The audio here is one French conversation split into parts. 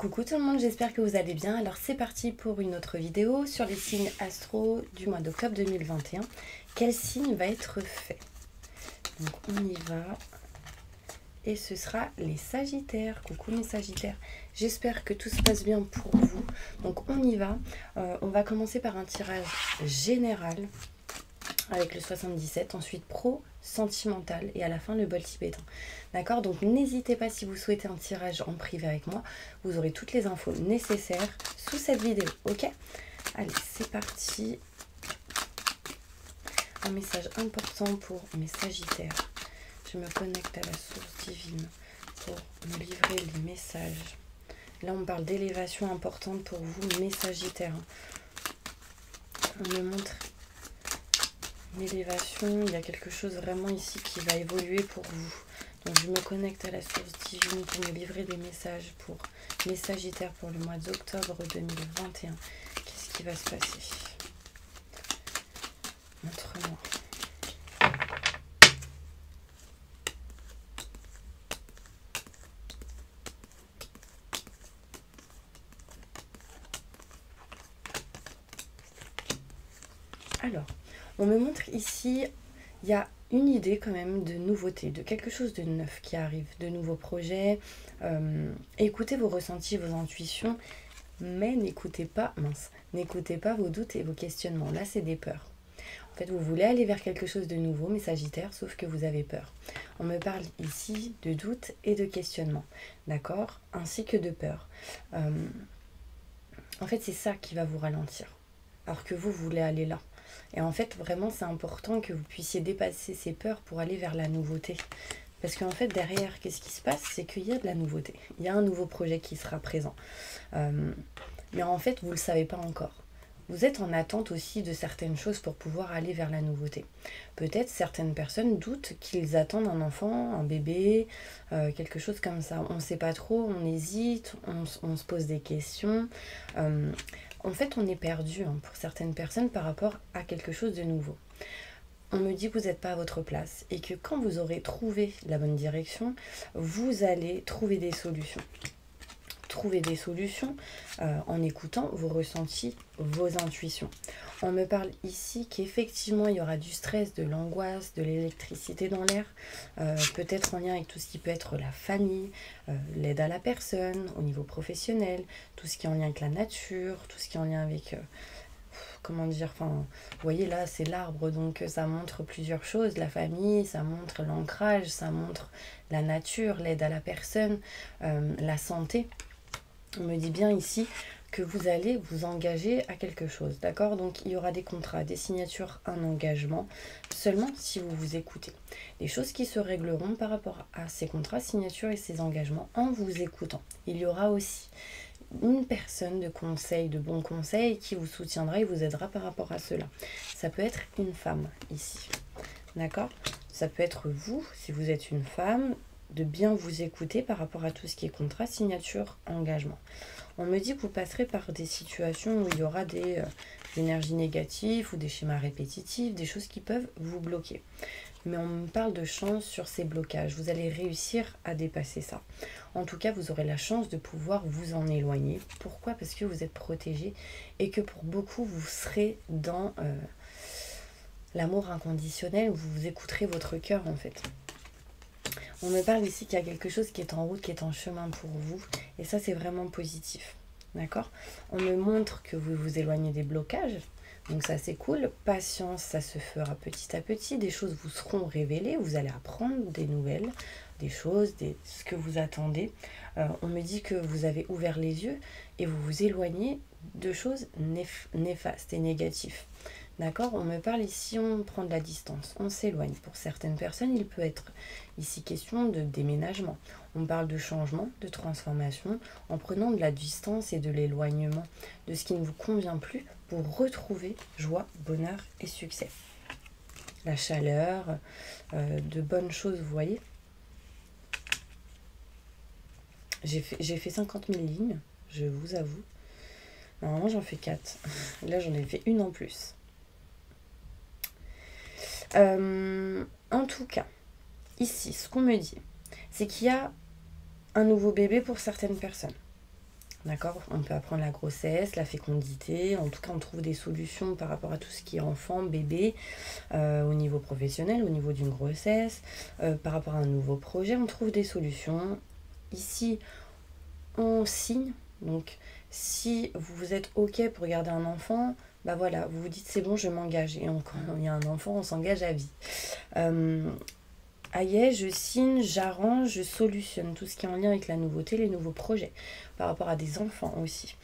Coucou tout le monde, j'espère que vous allez bien. Alors c'est parti pour une autre vidéo sur les signes astro du mois d'octobre 2021. Quel signe va être fait? Donc on y va. Et ce sera les Sagittaires. Coucou mes Sagittaires. J'espère que tout se passe bien pour vous. Donc on y va. On va commencer par un tirage général avec le 77, ensuite pro, sentimental et à la fin le bol tibétain. D'accord? Donc n'hésitez pas, si vous souhaitez un tirage en privé avec moi, vous aurez toutes les infos nécessaires sous cette vidéo. Ok? Allez, c'est parti. Un message important pour mes Sagittaires. Je me connecte à la source divine pour me livrer les messages. Là, on parle d'élévation importante pour vous, mes Sagittaires. On me montre une élévation, il y a quelque chose vraiment ici qui va évoluer pour vous. Donc je me connecte à la source divine pour me livrer des messages pour les Sagittaires pour le mois d'octobre 2021. Qu'est-ce qui va se passer? Montre-moi. Alors, on me montre ici, il y a une idée quand même de nouveauté, de quelque chose de neuf qui arrive, de nouveaux projets. Écoutez vos ressentis, vos intuitions, mais n'écoutez pas vos doutes et vos questionnements. Là, c'est des peurs. En fait, vous voulez aller vers quelque chose de nouveau, mes Sagittaires, sauf que vous avez peur. On me parle ici de doutes et de questionnements, d'accord? Ainsi que de peur. En fait, c'est ça qui va vous ralentir, alors que vous voulez aller là. Et en fait, vraiment, c'est important que vous puissiez dépasser ces peurs pour aller vers la nouveauté. Parce qu'en fait, derrière, qu'est-ce qui se passe? C'est qu'il y a de la nouveauté. Il y a un nouveau projet qui sera présent. Mais en fait, vous ne le savez pas encore. Vous êtes en attente aussi de certaines choses pour pouvoir aller vers la nouveauté. Peut-être certaines personnes doutent qu'ils attendent un enfant, un bébé, quelque chose comme ça. On ne sait pas trop, on hésite, on se pose des questions. En fait, on est perdu pour certaines personnes par rapport à quelque chose de nouveau. On me dit que vous n'êtes pas à votre place et que quand vous aurez trouvé la bonne direction, vous allez trouver des solutions. Trouver des solutions en écoutant vos ressentis, vos intuitions. On me parle ici qu'effectivement il y aura du stress, de l'angoisse, de l'électricité dans l'air, peut-être en lien avec tout ce qui peut être la famille, l'aide à la personne, au niveau professionnel, tout ce qui est en lien avec la nature, tout ce qui est en lien avec... comment dire, enfin, vous voyez là c'est l'arbre, donc ça montre plusieurs choses, la famille, ça montre l'ancrage, ça montre la nature, l'aide à la personne, la santé. On me dit bien ici que vous allez vous engager à quelque chose, d'accord? Donc il y aura des contrats, des signatures, un engagement, seulement si vous vous écoutez. Les choses qui se régleront par rapport à ces contrats, signatures et ces engagements en vous écoutant. Il y aura aussi une personne de conseil, de bons conseils qui vous soutiendra et vous aidera par rapport à cela. Ça peut être une femme ici, d'accord? Ça peut être vous, si vous êtes une femme, de bien vous écouter par rapport à tout ce qui est contrat, signature, engagement. On me dit que vous passerez par des situations où il y aura des énergies négatives ou des schémas répétitifs, des choses qui peuvent vous bloquer. Mais on me parle de chance sur ces blocages. Vous allez réussir à dépasser ça. En tout cas, vous aurez la chance de pouvoir vous en éloigner. Pourquoi? Parce que vous êtes protégé et que pour beaucoup, vous serez dans l'amour inconditionnel où vous écouterez votre cœur en fait. On me parle ici qu'il y a quelque chose qui est en route, qui est en chemin pour vous. Et ça, c'est vraiment positif. D'accord? On me montre que vous vous éloignez des blocages. Donc ça, c'est cool. Patience, ça se fera petit à petit. Des choses vous seront révélées. Vous allez apprendre des nouvelles, des choses, ce que vous attendez. On me dit que vous avez ouvert les yeux et vous vous éloignez de choses néfastes et négatives. D'accord? On me parle ici, on prend de la distance, on s'éloigne. Pour certaines personnes, il peut être ici question de déménagement. On parle de changement, de transformation, en prenant de la distance et de l'éloignement de ce qui ne vous convient plus pour retrouver joie, bonheur et succès. La chaleur, de bonnes choses, vous voyez. J'ai fait 50 000 lignes, je vous avoue. Normalement, j'en fais 4. Là, j'en ai fait une en plus. En tout cas, ici, ce qu'on me dit, c'est qu'il y a un nouveau bébé pour certaines personnes. D'accord? On peut apprendre la grossesse, la fécondité. En tout cas, on trouve des solutions par rapport à tout ce qui est enfant, bébé, au niveau professionnel, au niveau d'une grossesse, par rapport à un nouveau projet. On trouve des solutions. Ici, on signe. Donc, si vous êtes OK pour garder un enfant, bah voilà, vous vous dites c'est bon, je m'engage. Et quand il y a un enfant, on s'engage à vie. Aïe, je signe, j'arrange, je solutionne tout ce qui est en lien avec la nouveauté, les nouveaux projets, par rapport à des enfants aussi.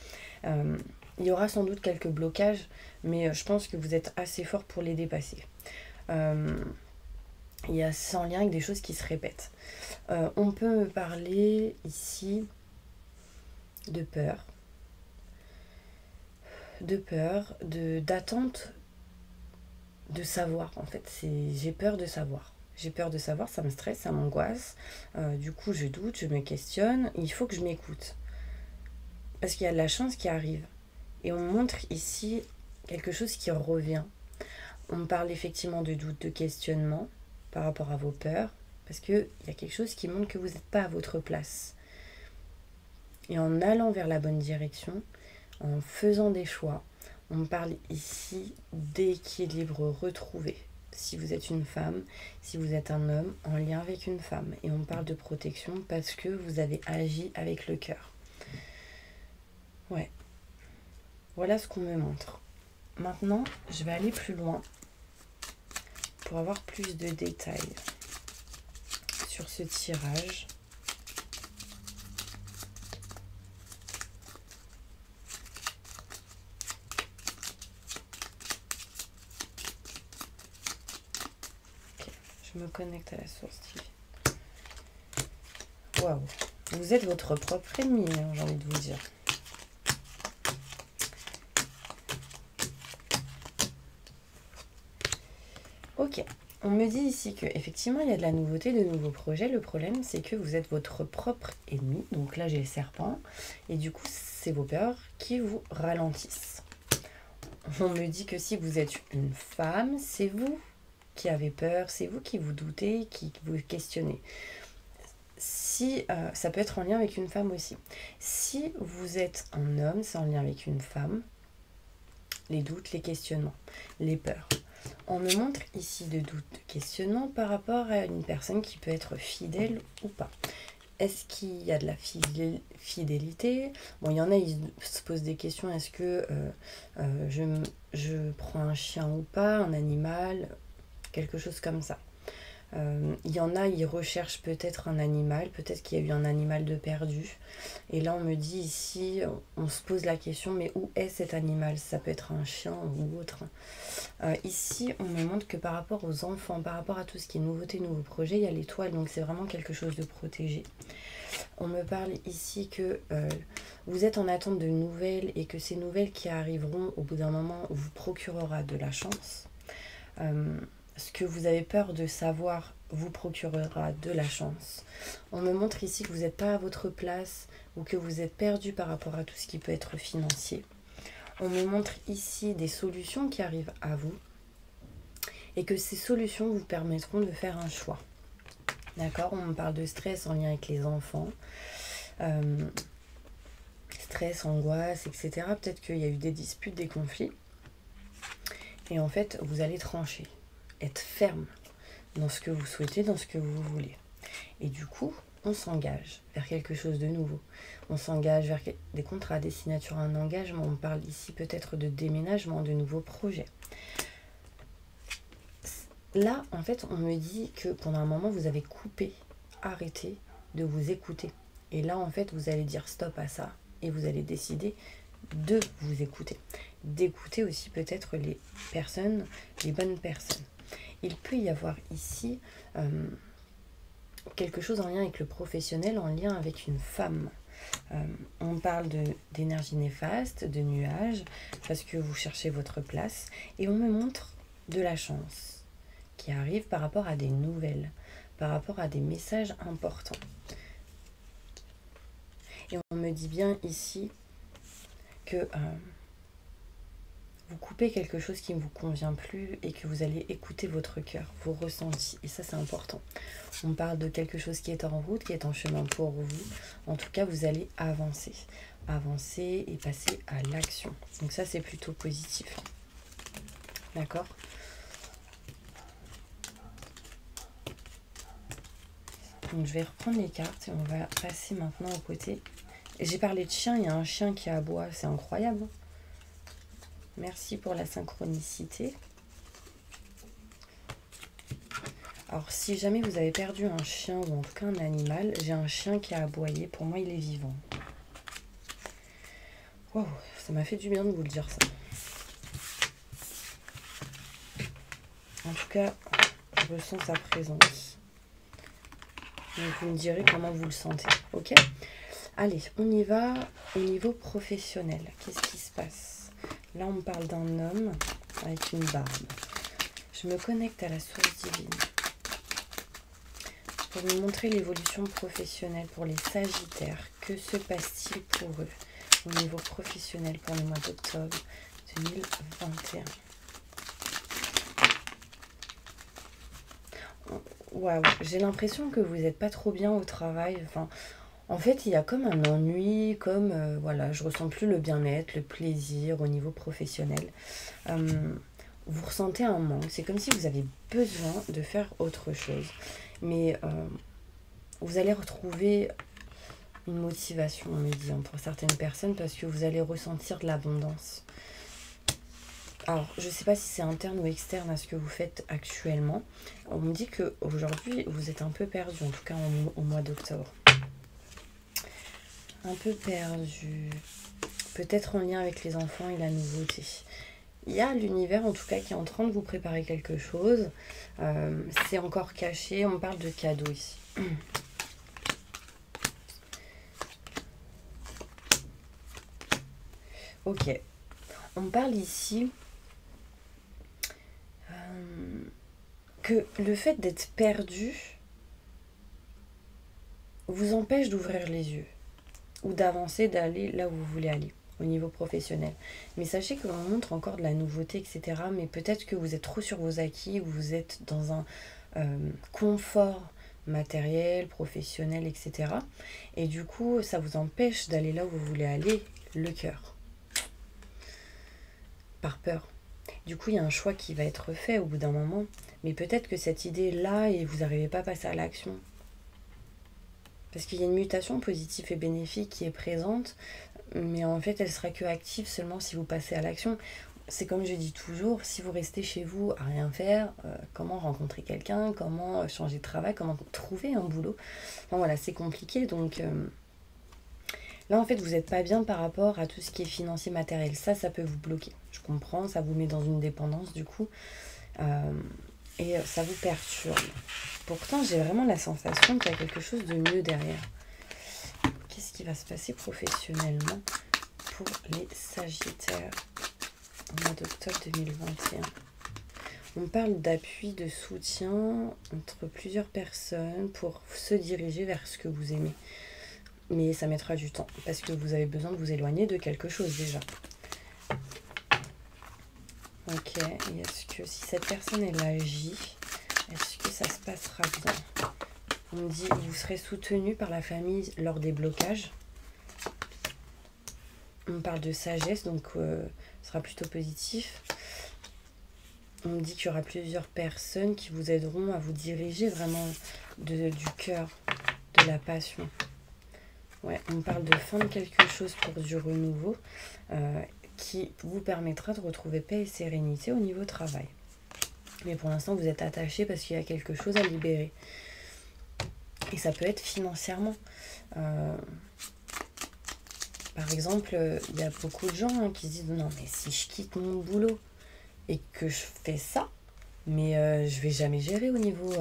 Il y aura sans doute quelques blocages, mais je pense que vous êtes assez fort pour les dépasser. Il y a c'est en lien avec des choses qui se répètent. On peut me parler ici de peur, d'attente, de savoir. En fait, j'ai peur de savoir. J'ai peur de savoir, ça me stresse, ça m'angoisse. Du coup, je doute, je me questionne. Il faut que je m'écoute. Parce qu'il y a de la chance qui arrive. Et on montre ici quelque chose qui revient. On me parle effectivement de doute, de questionnement par rapport à vos peurs. Parce qu'il y a quelque chose qui montre que vous n'êtes pas à votre place. Et en allant vers la bonne direction, en faisant des choix, on me parle ici d'équilibre retrouvé. Si vous êtes une femme, si vous êtes un homme, en lien avec une femme. Et on parle de protection parce que vous avez agi avec le cœur. Ouais. Voilà ce qu'on me montre. Maintenant, je vais aller plus loin pour avoir plus de détails sur ce tirage. Ok, je me connecte à la source divine. Waouh, vous êtes votre propre ennemi, hein, j'ai envie de vous dire. Ok, on me dit ici que effectivement il y a de la nouveauté, de nouveaux projets. Le problème c'est que vous êtes votre propre ennemi. Donc là j'ai le serpent et du coup c'est vos peurs qui vous ralentissent. On me dit que si vous êtes une femme, c'est vous qui avez peur, c'est vous qui vous doutez, qui vous questionnez. Si ça peut être en lien avec une femme aussi. Si vous êtes un homme, c'est en lien avec une femme. Les doutes, les questionnements, les peurs. On me montre ici de doutes, de questionnements par rapport à une personne qui peut être fidèle ou pas. Est-ce qu'il y a de la fidélité? Bon, il y en a, ils se posent des questions. Est-ce que je prends un chien ou pas, un animal, quelque chose comme ça. Il y en a, ils recherchent peut-être un animal, peut-être qu'il y a eu un animal de perdu. Et là, on me dit ici, on se pose la question, mais où est cet animal? Ça peut être un chien ou autre. Ici, on me montre que par rapport aux enfants, par rapport à tout ce qui est nouveauté, nouveau projet, il y a l'étoile, donc c'est vraiment quelque chose de protégé. On me parle ici que vous êtes en attente de nouvelles et que ces nouvelles qui arriveront au bout d'un moment vous procurera de la chance. Ce que vous avez peur de savoir vous procurera de la chance. On me montre ici que vous n'êtes pas à votre place ou que vous êtes perdu par rapport à tout ce qui peut être financier. On me montre ici des solutions qui arrivent à vous et que ces solutions vous permettront de faire un choix. D'accord? On me parle de stress en lien avec les enfants. Stress, angoisse, etc. Peut-être qu'il y a eu des disputes, des conflits. Et en fait, vous allez trancher. Être ferme dans ce que vous souhaitez, dans ce que vous voulez. Et du coup, on s'engage vers quelque chose de nouveau. On s'engage vers des contrats, des signatures, un engagement. On parle ici peut-être de déménagement, de nouveaux projets. Là, en fait, on me dit que pendant un moment, vous avez coupé, arrêté de vous écouter. Et là, en fait, vous allez dire stop à ça et vous allez décider de vous écouter. D'écouter aussi peut-être les personnes, les bonnes personnes. Il peut y avoir ici quelque chose en lien avec le professionnel, en lien avec une femme. On parle d'énergie néfaste, de nuages, parce que vous cherchez votre place. Et on me montre de la chance qui arrive par rapport à des nouvelles, par rapport à des messages importants. Et on me dit bien ici que vous coupez quelque chose qui ne vous convient plus et que vous allez écouter votre cœur, vos ressentis. Et ça, c'est important. On parle de quelque chose qui est en route, qui est en chemin pour vous. En tout cas, vous allez avancer. Avancer et passer à l'action. Donc ça, c'est plutôt positif. D'accord ? Donc je vais reprendre les cartes et on va passer maintenant au côté. J'ai parlé de chien, il y a un chien qui aboie, c'est incroyable. Merci pour la synchronicité. Alors si jamais vous avez perdu un chien ou en tout cas un animal, j'ai un chien qui a aboyé, pour moi il est vivant. Wow, ça m'a fait du bien de vous le dire ça. En tout cas, je ressens sa présence. Donc vous me direz comment vous le sentez, ok ? Allez, on y va au niveau professionnel. Qu'est-ce qui se passe ? Là, on me parle d'un homme avec une barbe. Je me connecte à la source divine pour vous montrer l'évolution professionnelle pour les Sagittaires. Que se passe-t-il pour eux au niveau professionnel pour le mois d'octobre 2021 ? Waouh, j'ai l'impression que vous n'êtes pas trop bien au travail. Enfin, en fait, il y a comme un ennui, comme voilà, je ressens plus le bien-être, le plaisir au niveau professionnel. Vous ressentez un manque. C'est comme si vous avez besoin de faire autre chose. Mais vous allez retrouver une motivation, on me dit, pour certaines personnes, parce que vous allez ressentir de l'abondance. Alors, je ne sais pas si c'est interne ou externe à ce que vous faites actuellement. On me dit qu'aujourd'hui, vous êtes un peu perdu, en tout cas au mois d'octobre. Un peu perdu. Peut-être en lien avec les enfants et la nouveauté. Il y a l'univers, en tout cas, qui est en train de vous préparer quelque chose. C'est encore caché. On parle de cadeaux ici. Ok. On parle ici que le fait d'être perdu vous empêche d'ouvrir les yeux ou d'avancer, d'aller là où vous voulez aller au niveau professionnel. Mais sachez que l'on montre encore de la nouveauté, etc. Mais peut-être que vous êtes trop sur vos acquis, vous êtes dans un confort matériel, professionnel, etc. Et du coup, ça vous empêche d'aller là où vous voulez aller, le cœur. Par peur. Du coup, il y a un choix qui va être fait au bout d'un moment. Mais peut-être que cette idée est là et vous n'arrivez pas à passer à l'action. Parce qu'il y a une mutation positive et bénéfique qui est présente. Mais en fait, elle sera que active seulement si vous passez à l'action. C'est comme je dis toujours, si vous restez chez vous à rien faire, comment rencontrer quelqu'un, comment changer de travail, comment trouver un boulot. Enfin voilà, c'est compliqué. Donc là, en fait, vous n'êtes pas bien par rapport à tout ce qui est financier, matériel. Ça peut vous bloquer. Je comprends, ça vous met dans une dépendance du coup. Et ça vous perturbe. Pourtant, j'ai vraiment la sensation qu'il y a quelque chose de mieux derrière. Qu'est-ce qui va se passer professionnellement pour les Sagittaires au mois d'octobre 2021 ? On parle d'appui, de soutien entre plusieurs personnes pour se diriger vers ce que vous aimez. Mais ça mettra du temps parce que vous avez besoin de vous éloigner de quelque chose déjà. Ok, et est-ce que si cette personne elle agit, est-ce que ça se passera bien ? On me dit vous serez soutenu par la famille lors des blocages. On parle de sagesse, donc ce sera plutôt positif. On me dit qu'il y aura plusieurs personnes qui vous aideront à vous diriger vraiment du cœur, de la passion. Ouais, on parle de fin de quelque chose pour du renouveau qui vous permettra de retrouver paix et sérénité au niveau travail. Mais pour l'instant, vous êtes attaché parce qu'il y a quelque chose à libérer. Et ça peut être financièrement. Par exemple, il y a beaucoup de gens qui se disent « Non, mais si je quitte mon boulot et que je fais ça, mais je vais jamais gérer au niveau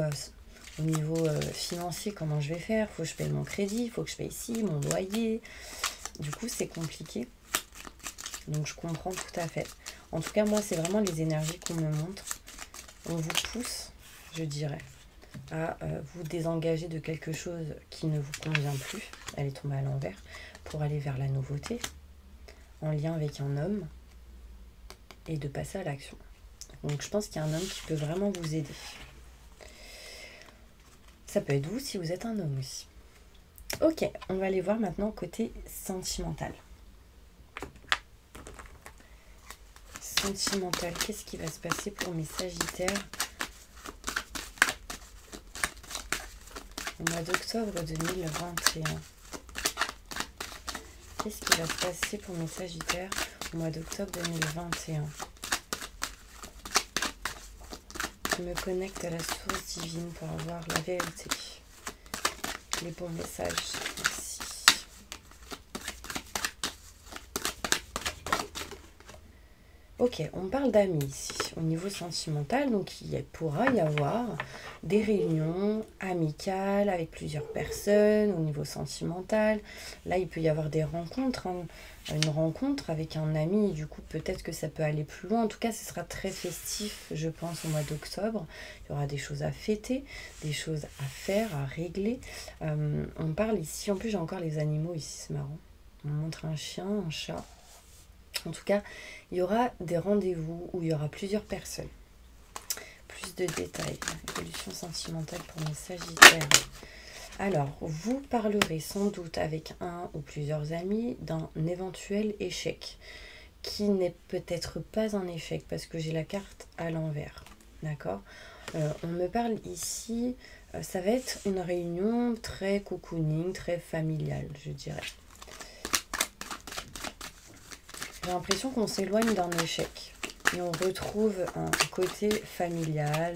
financier, comment je vais faire ? Il faut que je paye mon crédit, il faut que je paye ici, mon loyer. » Du coup, c'est compliqué. Donc, je comprends tout à fait. En tout cas, moi, c'est vraiment les énergies qu'on me montre. On vous pousse, je dirais, à vous désengager de quelque chose qui ne vous convient plus. Elle est tombée à l'envers pour aller vers la nouveauté, en lien avec un homme. et de passer à l'action. Donc je pense qu'il y a un homme qui peut vraiment vous aider. Ça peut être vous si vous êtes un homme aussi. Ok, on va aller voir maintenant côté sentimental. Sentimental, qu'est-ce qui va se passer pour mes Sagittaires au mois d'octobre 2021? Qu'est-ce qui va se passer pour mes Sagittaires au mois d'octobre 2021? Je me connecte à la source divine pour avoir la vérité. Les bons messages. Merci. Ok, on parle d'amis ici, au niveau sentimental. Donc, il pourra y avoir des réunions amicales avec plusieurs personnes au niveau sentimental. Là, il peut y avoir des rencontres, hein. Une rencontre avec un ami, du coup, peut-être que ça peut aller plus loin. En tout cas, ce sera très festif, je pense, au mois d'octobre. Il y aura des choses à fêter, des choses à faire, à régler. On parle ici, en plus, j'ai encore les animaux ici, c'est marrant. On montre un chien, un chat. En tout cas, il y aura des rendez-vous où il y aura plusieurs personnes. Plus de détails. Évolution sentimentale pour mes Sagittaires. Alors, vous parlerez sans doute avec un ou plusieurs amis d'un éventuel échec, qui n'est peut-être pas un échec, parce que j'ai la carte à l'envers. D'accord ? On me parle ici, ça va être une réunion très cocooning, très familiale, je dirais. J'ai l'impression qu'on s'éloigne d'un échec et on retrouve un côté familial,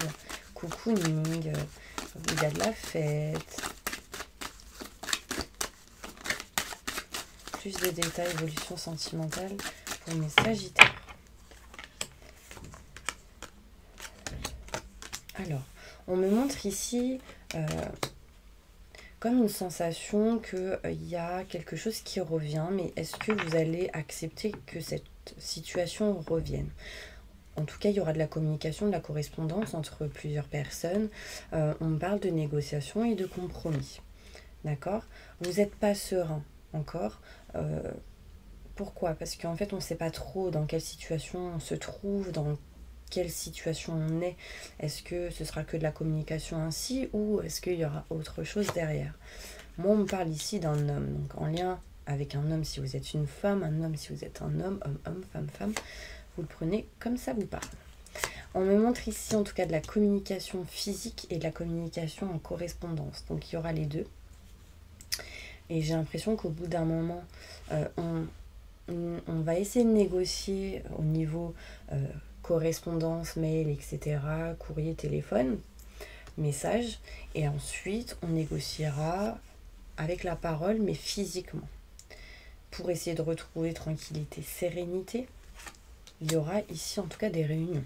cocooning, où il y a de la fête. Plus de détails, évolution sentimentale pour mes Sagittaires. Alors, on me montre ici comme une sensation qu'il y a quelque chose qui revient, mais est-ce que vous allez accepter que cette situation revienne? En tout cas, il y aura de la communication, de la correspondance entre plusieurs personnes. On parle de négociation et de compromis. D'accord? Vous n'êtes pas serein encore. Pourquoi? Parce qu'en fait, on ne sait pas trop dans quelle situation on se trouve, dans quelle situation on est. Est-ce que ce sera que de la communication ainsi ou est-ce qu'il y aura autre chose derrière? Moi, on me parle ici d'un homme. Donc, en lien avec un homme si vous êtes une femme, un homme si vous êtes un homme, homme, femme, femme. Vous le prenez comme ça vous parle. On me montre ici en tout cas de la communication physique et de la communication en correspondance. Donc, il y aura les deux. Et j'ai l'impression qu'au bout d'un moment, on va essayer de négocier au niveau correspondance, mail, etc., courrier, téléphone, message. Et ensuite, on négociera avec la parole, mais physiquement. Pour essayer de retrouver tranquillité, sérénité, il y aura ici en tout cas des réunions.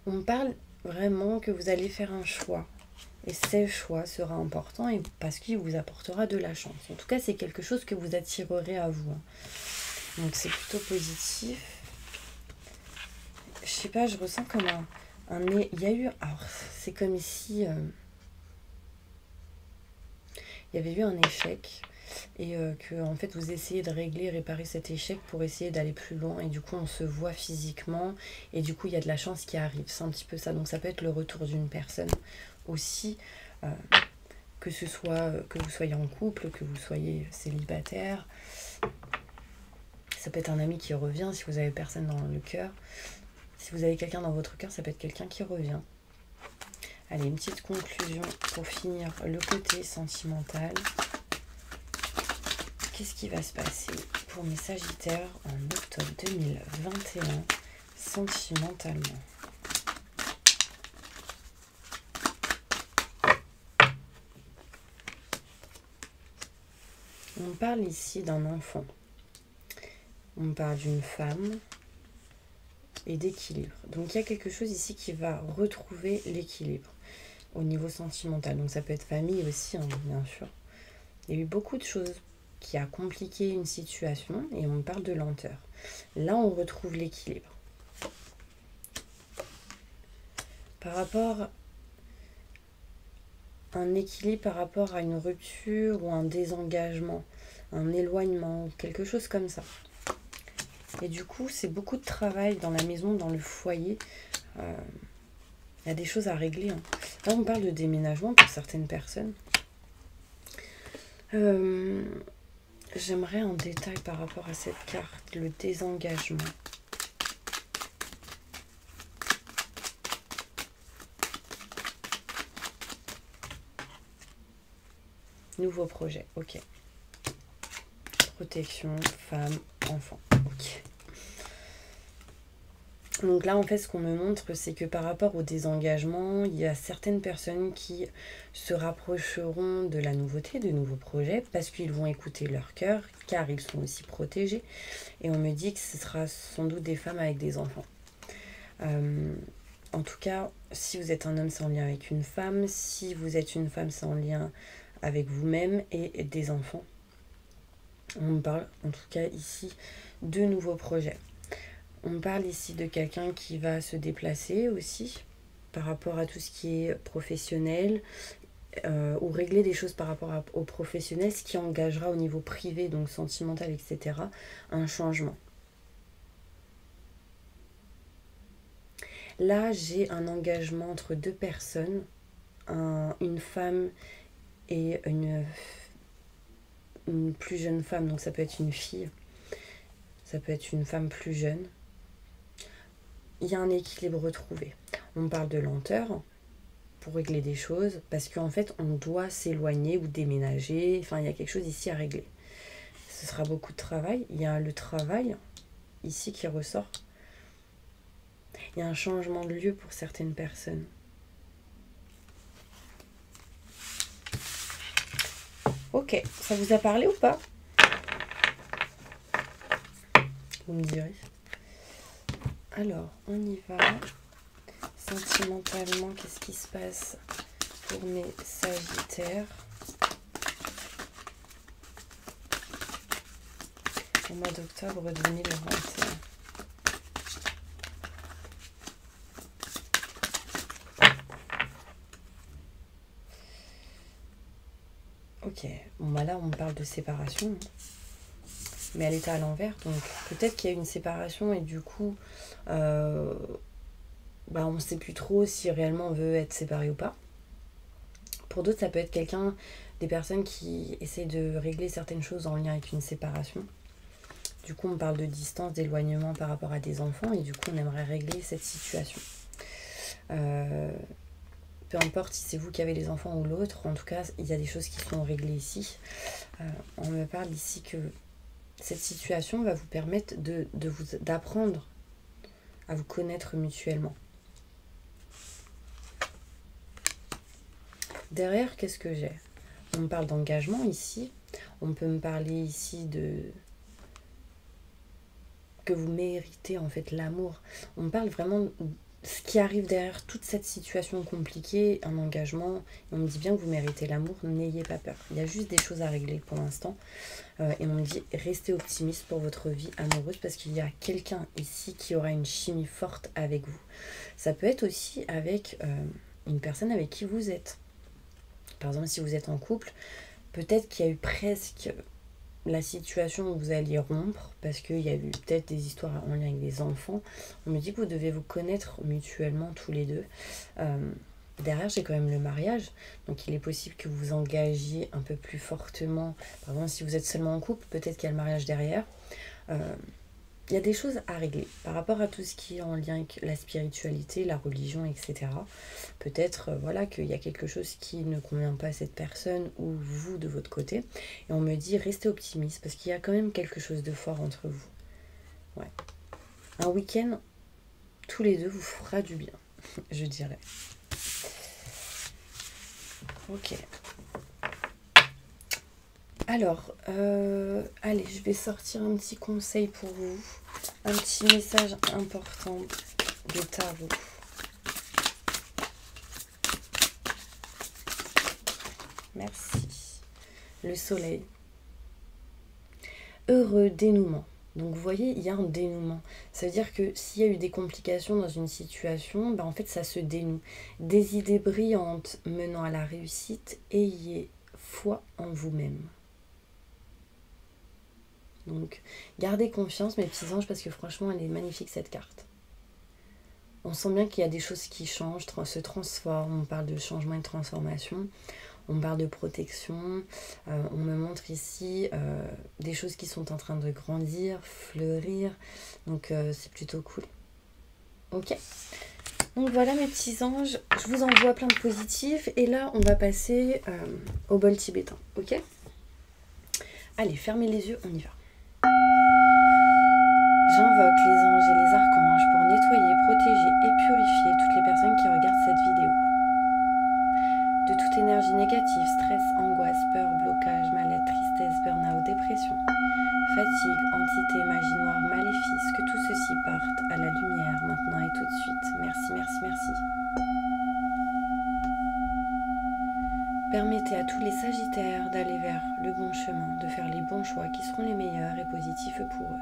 On parle vraiment que vous allez faire un choix. Et ce choix sera important et parce qu'il vous apportera de la chance. En tout cas, c'est quelque chose que vous attirerez à vous. Donc, c'est plutôt positif. Je sais pas, je ressens comme il y a eu... Alors, c'est comme ici... il y avait eu un échec. Et que, en fait, vous essayez de régler, réparer cet échec pour essayer d'aller plus loin. Et du coup, on se voit physiquement. Et du coup, il y a de la chance qui arrive. C'est un petit peu ça. Donc, ça peut être le retour d'une personne aussi, que ce soit que vous soyez en couple, que vous soyez célibataire. Ça peut être un ami qui revient si vous avez personne dans le cœur. Si vous avez quelqu'un dans votre cœur, ça peut être quelqu'un qui revient. Allez, une petite conclusion pour finir le côté sentimental. Qu'est-ce qui va se passer pour mes Sagittaires en octobre 2021 sentimentalement? On parle ici d'un enfant. On parle d'une femme et d'équilibre. Donc il y a quelque chose ici qui va retrouver l'équilibre au niveau sentimental. Donc ça peut être famille aussi, hein, bien sûr. Il y a eu beaucoup de choses qui a compliqué une situation et on parle de lenteur. Là, on retrouve l'équilibre. Par rapport à un équilibre, par rapport à une rupture ou un désengagement, un éloignement, quelque chose comme ça. Et du coup, c'est beaucoup de travail dans la maison, dans le foyer. Il y a des choses à régler. Hein. Là, on parle de déménagement pour certaines personnes. J'aimerais un détail par rapport à cette carte, le désengagement. Nouveau projet, ok. Protection, femme, enfant, ok. Donc là, en fait, ce qu'on me montre, c'est que par rapport au désengagement, il y a certaines personnes qui se rapprocheront de la nouveauté, de nouveaux projets, parce qu'ils vont écouter leur cœur, car ils sont aussi protégés. Et on me dit que ce sera sans doute des femmes avec des enfants. En tout cas, si vous êtes un homme, c'est en lien avec une femme. Si vous êtes une femme, c'est en lien avec vous-même et des enfants. On me parle, en tout cas ici, de nouveaux projets. On parle ici de quelqu'un qui va se déplacer aussi par rapport à tout ce qui est professionnel ou régler des choses par rapport au professionnel, ce qui engagera au niveau privé, donc sentimental, etc., un changement. Là, j'ai un engagement entre deux personnes, une femme et une plus jeune femme, donc ça peut être une fille, ça peut être une femme plus jeune. Il y a un équilibre retrouvé. On parle de lenteur pour régler des choses, parce qu'en fait, on doit s'éloigner ou déménager. Enfin, il y a quelque chose ici à régler. Ce sera beaucoup de travail. Il y a le travail ici qui ressort. Il y a un changement de lieu pour certaines personnes. Ok, ça vous a parlé ou pas? Vous me direz. Alors, on y va. Sentimentalement, qu'est-ce qui se passe pour mes Sagittaires au mois d'octobre 2021? Ok, bon bah là on me parle de séparation, mais elle était à l'envers, donc peut-être qu'il y a une séparation et du coup on ne sait plus trop si réellement on veut être séparé ou pas. Pour d'autres, ça peut être des personnes qui essaient de régler certaines choses en lien avec une séparation. Du coup, on parle de distance, d'éloignement par rapport à des enfants et du coup, on aimerait régler cette situation. Peu importe si c'est vous qui avez les enfants ou l'autre, en tout cas, il y a des choses qui sont réglées ici. On me parle ici que cette situation va vous permettre d'apprendre à vous connaître mutuellement. Derrière, qu'est-ce que j'ai? On me parle d'engagement ici. On peut me parler ici que vous méritez en fait l'amour. On me parle vraiment de ce qui arrive derrière toute cette situation compliquée, un engagement. Et on me dit bien que vous méritez l'amour, n'ayez pas peur. Il y a juste des choses à régler pour l'instant. Et on me dit restez optimiste pour votre vie amoureuse parce qu'il y a quelqu'un ici qui aura une chimie forte avec vous. Ça peut être aussi avec une personne avec qui vous êtes. Par exemple, si vous êtes en couple, peut-être qu'il y a eu presque la situation où vous alliez rompre, parce qu'il y a eu peut-être des histoires en lien avec des enfants. On me dit que vous devez vous connaître mutuellement tous les deux. Derrière, j'ai quand même le mariage, donc il est possible que vous vous engagiez un peu plus fortement. Par exemple, si vous êtes seulement en couple, peut-être qu'il y a le mariage derrière. Il y a des choses à régler par rapport à tout ce qui est en lien avec la spiritualité, la religion, etc. Peut-être qu'il y a quelque chose qui ne convient pas à cette personne ou vous de votre côté. Et on me dit restez optimiste parce qu'il y a quand même quelque chose de fort entre vous. Ouais. Un week-end, tous les deux, vous fera du bien, je dirais. Ok. Alors, allez, je vais sortir un petit conseil pour vous. Un petit message important de tarot. Merci. Le soleil. Heureux dénouement. Donc vous voyez, il y a un dénouement. Ça veut dire que s'il y a eu des complications dans une situation, en fait ça se dénoue. Des idées brillantes menant à la réussite, ayez foi en vous-même. Donc gardez confiance mes petits anges parce que franchement elle est magnifique cette carte. On sent bien qu'il y a des choses qui changent, se transforment, on parle de changement et de transformation, on parle de protection, on me montre ici des choses qui sont en train de grandir, fleurir, donc c'est plutôt cool. Ok, donc voilà mes petits anges, je vous envoie plein de positifs et là on va passer au bol tibétain, ok? Allez, fermez les yeux, on y va. J'invoque les anges et les archanges pour nettoyer, protéger et purifier toutes les personnes qui regardent cette vidéo. De toute énergie négative, stress, angoisse, peur, blocage, mal-être, tristesse, burn-out, dépression, fatigue, entité, magie noire, maléfice, que tout ceci parte à la lumière maintenant et tout de suite. Merci, merci, merci. Permettez à tous les Sagittaires d'aller vers le bon chemin, de faire les bons choix qui seront les meilleurs et positifs pour eux,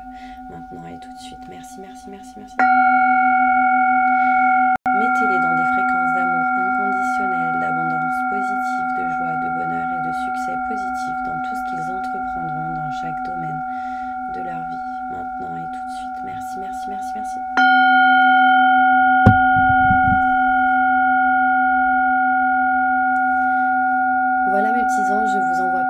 maintenant et tout de suite. Merci, merci, merci, merci. Mettez-les dans des fréquences d'amour inconditionnel, d'abondance positive, de joie, de bonheur et de succès positif dans tout ce qu'ils entreprendront dans chaque domaine de leur vie, maintenant et tout de suite. Merci, merci, merci, merci. Voilà mes petits anges, je vous envoie